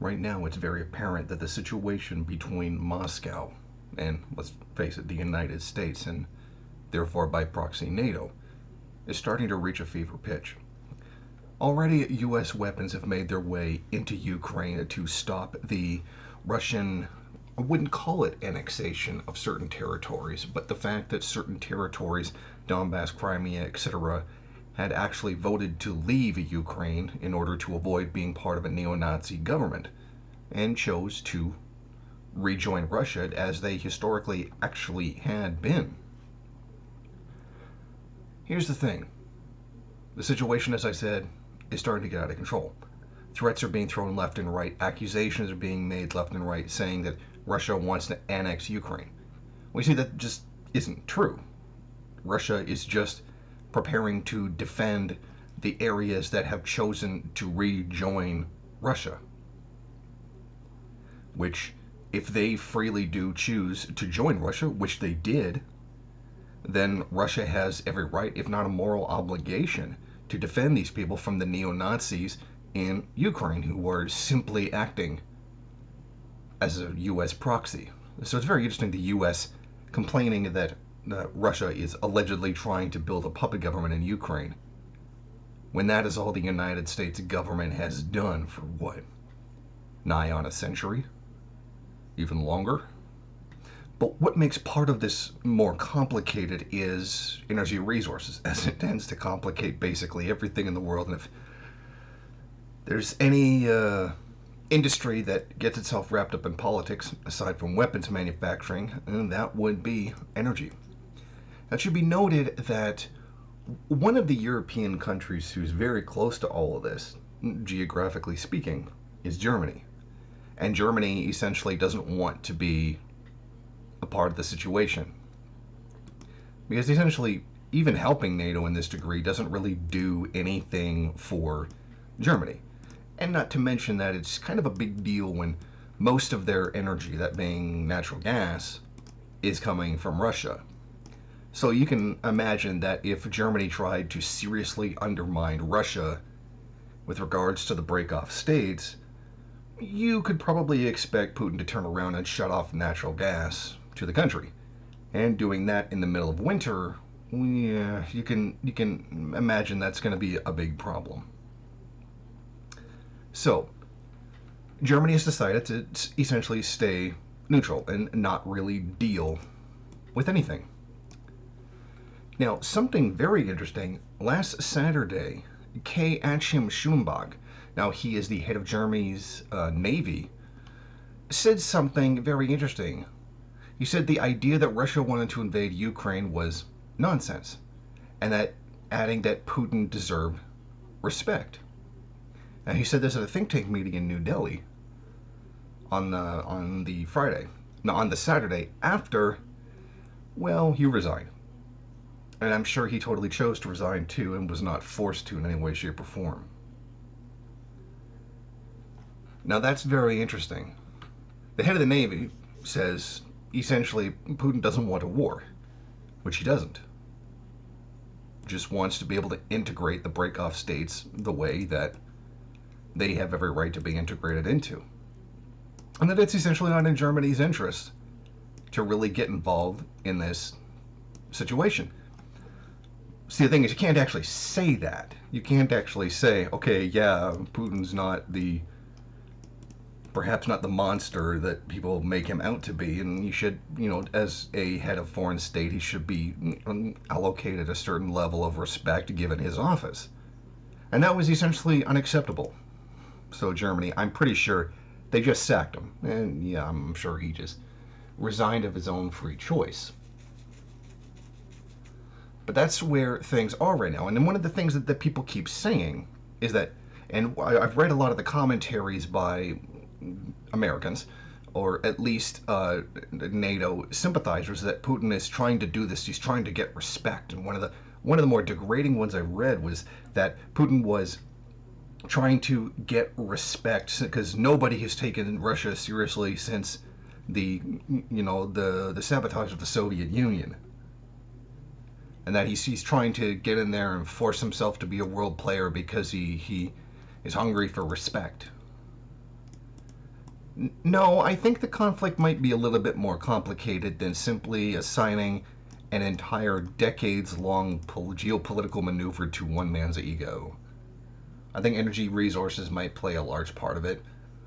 right now it's very apparent that the situation between Moscow and, let's face it, the United States, and therefore by proxy NATO, is starting to reach a fever pitch. Already, U.S. weapons have made their way into Ukraine to stop the Russian, I wouldn't call it annexation of certain territories, but the fact that certain territories, Donbass, Crimea, etc., had actually voted to leave Ukraine in order to avoid being part of a neo-Nazi government, and chose to rejoin Russia as they historically actually had been. Here's the thing. The situation, as I said, is starting to get out of control. Threats are being thrown left and right. Accusations are being made left and right saying that Russia wants to annex Ukraine. We see that just isn't true. Russia is just preparing to defend the areas that have chosen to rejoin Russia. Which, if they freely do choose to join Russia, which they did, then Russia has every right, if not a moral obligation, to defend these people from the neo-Nazis in Ukraine who are simply acting as a U.S. proxy. So it's very interesting, the U.S. complaining that Russia is allegedly trying to build a puppet government in Ukraine, when that is all the United States government has done for what? Nigh on a century? Even longer? But what makes part of this more complicated is energy resources, as it tends to complicate basically everything in the world. And if there's any industry that gets itself wrapped up in politics, aside from weapons manufacturing, that would be energy. It should be noted that one of the European countries who's very close to all of this, geographically speaking, is Germany. And Germany essentially doesn't want to be a part of the situation. Because essentially, even helping NATO in this degree doesn't really do anything for Germany. And not to mention that it's kind of a big deal when most of their energy, that being natural gas, is coming from Russia. So you can imagine that if Germany tried to seriously undermine Russia with regards to the break-off states, you could probably expect Putin to turn around and shut off natural gas to the country. And doing that in the middle of winter, yeah, you can imagine that's going to be a big problem. So, Germany has decided to essentially stay neutral and not really deal with anything. Now, something very interesting, last Saturday, K. Achim Schumbach, now he is the head of Germany's Navy, said something very interesting. He said the idea that Russia wanted to invade Ukraine was nonsense, and that adding that Putin deserved respect. Now, he said this at a think tank meeting in New Delhi on the Friday. Now, on the Saturday after, well, he resigned. And I'm sure he totally chose to resign too and was not forced to in any way, shape, or form. Now, that's very interesting. The head of the Navy says, essentially, Putin doesn't want a war, which he doesn't. Just wants to be able to integrate the break-off states the way that they have every right to be integrated into. And that it's essentially not in Germany's interest to really get involved in this situation. See, the thing is, you can't actually say that. You can't actually say, okay, yeah, Putin's not the, perhaps not the monster that people make him out to be, and you should, as a head of foreign state, he should be allocated a certain level of respect given his office. And that was essentially unacceptable. So Germany, I'm pretty sure they just sacked him. And yeah, I'm sure he just resigned of his own free choice. But that's where things are right now. And then one of the things that people keep saying is that, and I've read a lot of the commentaries by Americans, or at least NATO sympathizers, that Putin is trying to do this. He's trying to get respect. And one of the more degrading ones I read was that Putin was trying to get respect because nobody has taken Russia seriously since the sabotage of the Soviet Union. And that he's trying to get in there and force himself to be a world player because he is hungry for respect. No, I think the conflict might be a little bit more complicated than simply assigning an entire decades long geopolitical maneuver to one man's ego. I think energy resources might play a large part of it.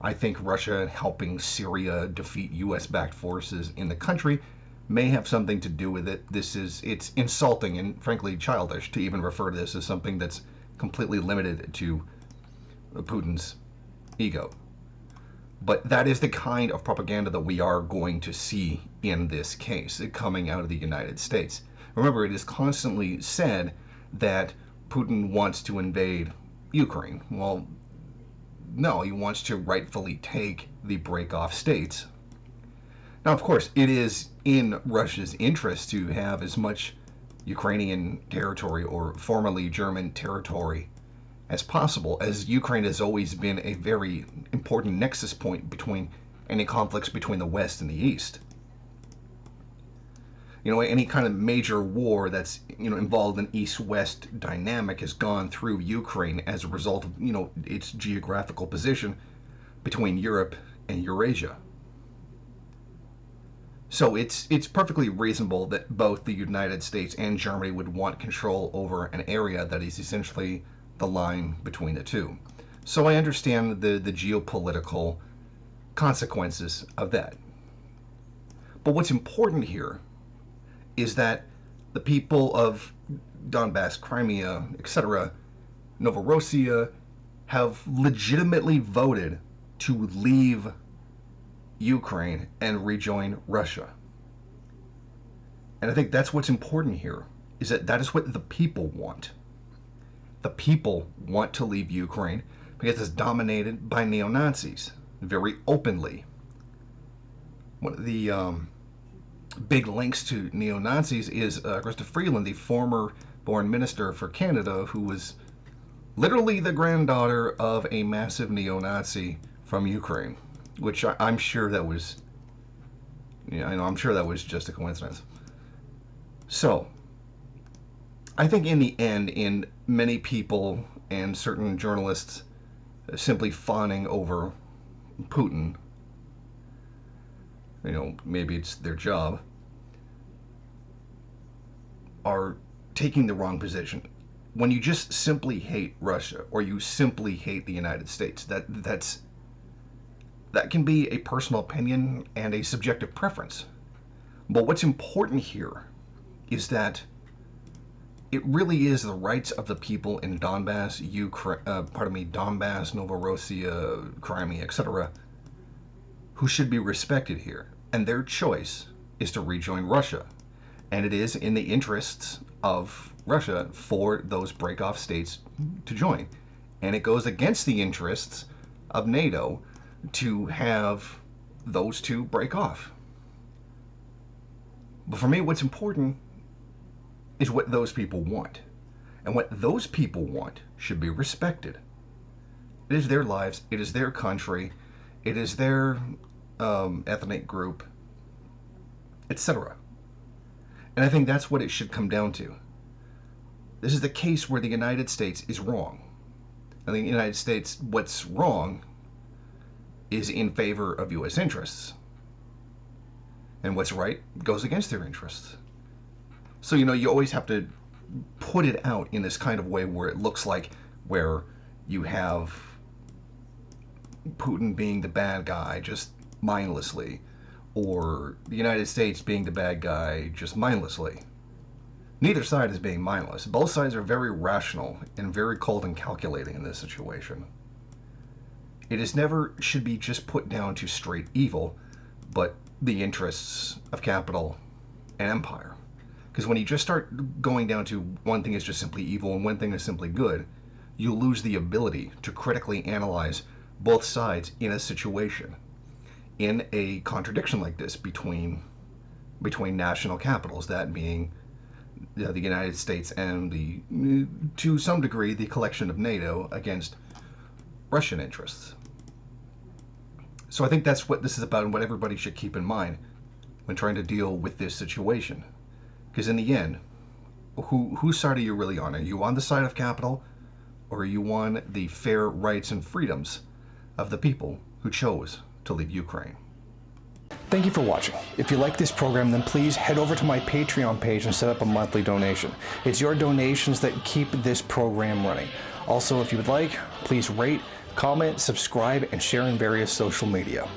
I think Russia helping Syria defeat US backed forces in the country may have something to do with it. It's insulting and frankly childish to even refer to this as something that's completely limited to Putin's ego. But that is the kind of propaganda that we are going to see in this case coming out of the United States. Remember, it is constantly said that Putin wants to invade Ukraine. Well, no, he wants to rightfully take the break-off states. Now, of course, it is in Russia's interest to have as much Ukrainian territory or formerly German territory as possible, as Ukraine has always been a very important nexus point between any conflicts between the West and the East. Any kind of major war that's involved in East-West dynamic has gone through Ukraine as a result of its geographical position between Europe and Eurasia. So it's perfectly reasonable that both the United States and Germany would want control over an area that is essentially the line between the two. So I understand the geopolitical consequences of that. But what's important here is that the people of Donbass, Crimea, etc., Novorossiya, have legitimately voted to leave Ukraine and rejoin Russia. And I think that's what's important here, is that is what the people want. The people want to leave Ukraine because it's dominated by neo-Nazis very openly. One of the big links to neo-Nazis is Chrystia Freeland, the former foreign minister for Canada, who was literally the granddaughter of a massive neo-Nazi from Ukraine, which I'm sure that was, I'm sure that was just a coincidence. So, I think in the end, in many people and certain journalists simply fawning over Putin, maybe it's their job, are taking the wrong position. When you just simply hate Russia or you simply hate the United States, that can be a personal opinion and a subjective preference. But what's important here is that it really is the rights of the people in Donbass, Donbass, Novorossiya, Crimea, etc., who should be respected here. And their choice is to rejoin Russia. And it is in the interests of Russia for those break-off states to join. And it goes against the interests of NATO to have those two break off. But for me, what's important is what those people want. And what those people want should be respected. It is their lives, it is their country, it is their ethnic group, etc. And I think that's what it should come down to. This is the case where the United States is wrong. And the United States, what's wrong is in favor of U.S. interests. And what's right goes against their interests. So, you always have to put it out in this kind of way where it looks like where you have Putin being the bad guy just mindlessly, or the United States being the bad guy just mindlessly. Neither side is being mindless. Both sides are very rational and very cold and calculating in this situation. It is never should be just put down to straight evil, but the interests of capital and empire. Because when you just start going down to one thing is just simply evil and one thing is simply good, you lose the ability to critically analyze both sides in a situation, in a contradiction like this between national capitals, that being the United States and to some degree the collection of NATO against Russian interests. So I think that's what this is about and what everybody should keep in mind when trying to deal with this situation. Because in the end, whose side are you really on? Are you on the side of capital, or are you on the fair rights and freedoms of the people who chose to leave Ukraine. Thank you for watching. If you like this program, then please head over to my Patreon page and set up a monthly donation. It's your donations that keep this program running. Also, if you would like, please rate, comment, subscribe, and share in various social media.